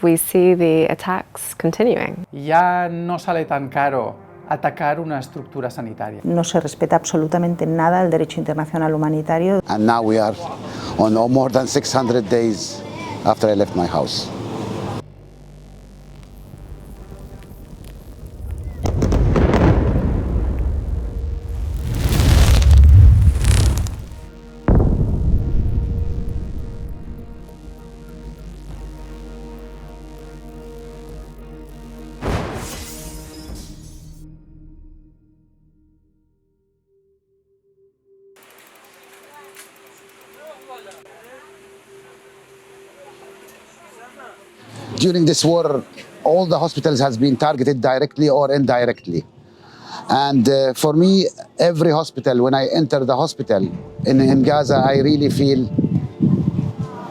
we see the attacks continuing. Ya no sale tan caro atacar una estructura sanitaria. No se respeta absolutamente nada el derecho internacional humanitario. And now we are on more than 600 days after I left my house. During this war, all the hospitals has been targeted directly or indirectly. And for me, every hospital, when I enter the hospital in Gaza, I really feel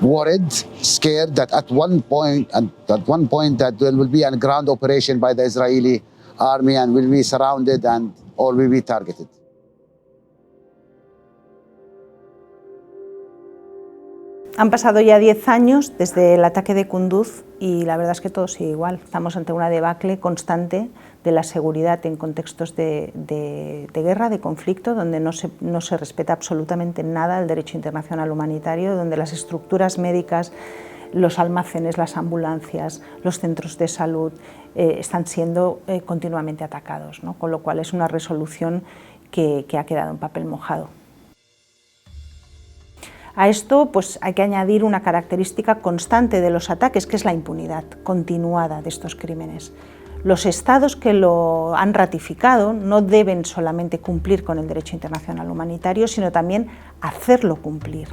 worried, scared that at one point that there will be a ground operation by the Israeli army and will be surrounded and or will be targeted. Han pasado ya 10 años desde el ataque de Kunduz y la verdad es que todo sigue igual. Estamos ante una debacle constante de la seguridad en contextos de guerra, de conflicto, donde no se respeta absolutamente nada el derecho internacional humanitario, donde las estructuras médicas, los almacenes, las ambulancias, los centros de salud están siendo continuamente atacados, ¿no? Con lo cual es una resolución que ha quedado en papel mojado. A esto pues, hay que añadir una característica constante de los ataques, que es la impunidad continuada de estos crímenes. Los estados que lo han ratificado no deben solamente cumplir con el derecho internacional humanitario, sino también hacerlo cumplir.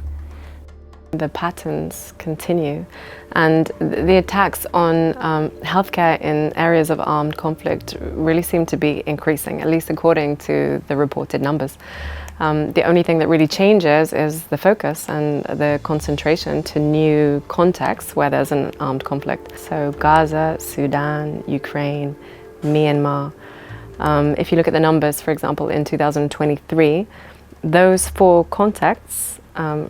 The patterns continue, and the attacks on healthcare in areas of armed conflict really seem to be increasing, at least according to the reported numbers. The only thing that really changes is the focus and the concentration to new contexts where there's an armed conflict. So Gaza, Sudan, Ukraine, Myanmar. If you look at the numbers, for example, in 2023, those four contexts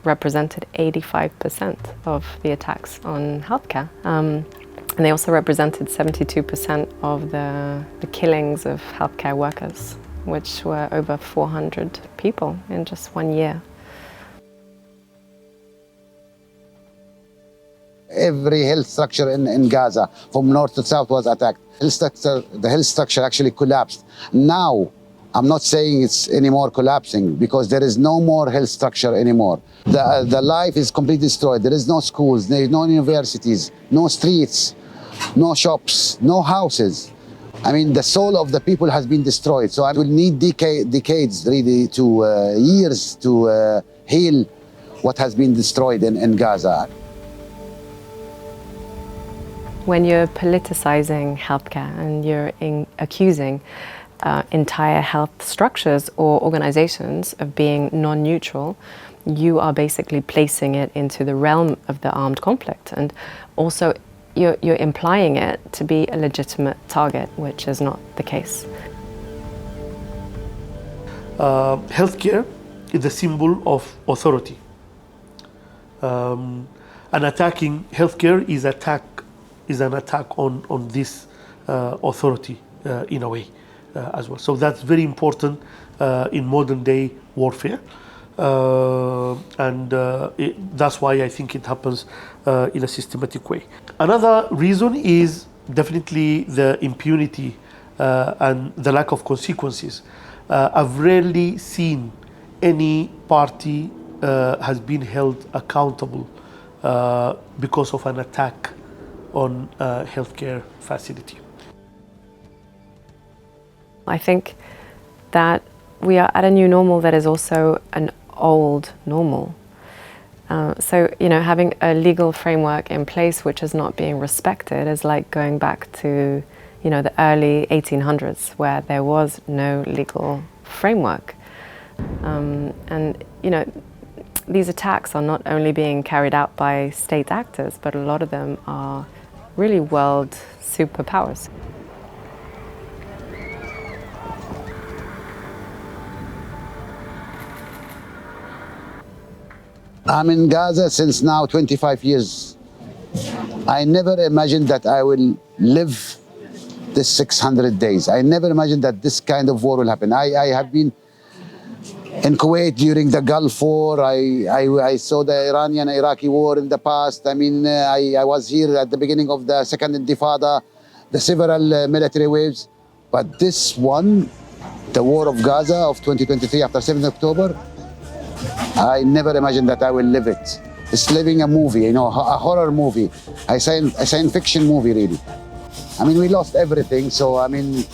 represented 85% of the attacks on healthcare. And they also represented 72% of the killings of healthcare workers, which were over 400 people in just 1 year. Every health structure in Gaza, from north to south, was attacked. The health structure actually collapsed. Now, I'm not saying it's anymore collapsing because there is no more health structure anymore. The life is completely destroyed. There is no schools, there is no universities, no streets, no shops, no houses. I mean, the soul of the people has been destroyed. So I will need decades, really, to years to heal what has been destroyed in Gaza. When you're politicizing healthcare and you're accusing entire health structures or organizations of being non-neutral, you are basically placing it into the realm of the armed conflict, and also you're implying it to be a legitimate target, which is not the case. Healthcare is a symbol of authority. And attacking healthcare is an attack on this authority in a way as well. So that's very important in modern day warfare. That's why I think it happens in a systematic way. Another reason is definitely the impunity and the lack of consequences. I've rarely seen any party has been held accountable because of an attack on a healthcare facility. I think that we are at a new normal that is also an old normal. So, having a legal framework in place which is not being respected is like going back to, the early 1800s where there was no legal framework. These attacks are not only being carried out by state actors, but a lot of them are really world superpowers. I'm in Gaza since now 25 years. I never imagined that I will live this 600 days. I never imagined that this kind of war will happen. I have been in Kuwait during the Gulf War. I saw the Iranian-Iraqi war in the past. I mean, I was here at the beginning of the second Intifada, the several military waves. But this one, the war of Gaza of 2023 after 7th October, I never imagined that I will live it. It's living a movie, you know, a horror movie, a science fiction movie, really. I mean, we lost everything, so I mean,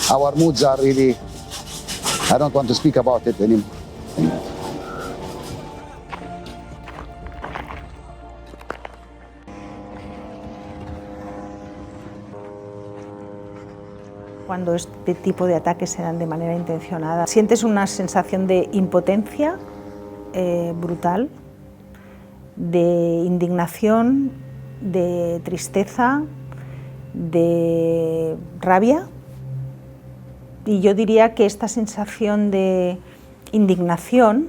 our moods are really, I don't want to speak about it anymore. Cuando este tipo de ataques se dan de manera intencionada, sientes una sensación de impotencia brutal, de indignación, de tristeza, de rabia. Y yo diría que esta sensación de indignación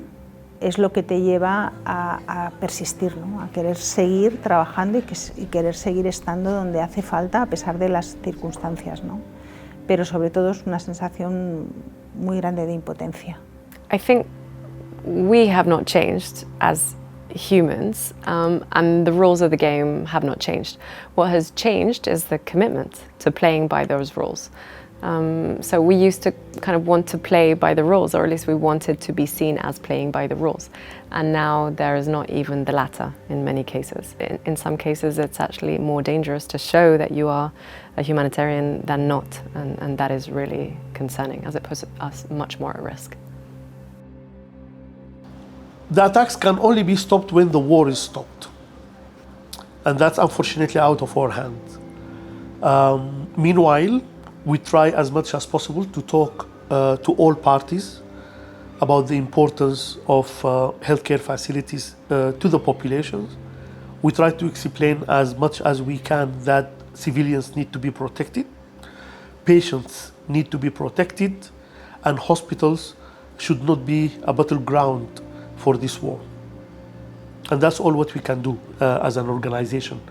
es lo que te lleva a persistir, ¿no? A querer seguir trabajando y querer seguir estando donde hace falta a pesar de las circunstancias, ¿no? Pero sobre todo es una sensación muy grande de impotencia. I think we have not changed as humans, and the rules of the game have not changed. What has changed is the commitment to playing by those rules. So we used to kind of want to play by the rules, or at least we wanted to be seen as playing by the rules. And now there is not even the latter in many cases. In some cases it's actually more dangerous to show that you are a humanitarian than not, and that is really concerning as it puts us much more at risk. The attacks can only be stopped when the war is stopped. And that's unfortunately out of our hands. Meanwhile, we try as much as possible to talk to all parties about the importance of healthcare facilities to the populations. We try to explain as much as we can that civilians need to be protected, patients need to be protected, and hospitals should not be a battleground for this war. And that's all what we can do as an organization.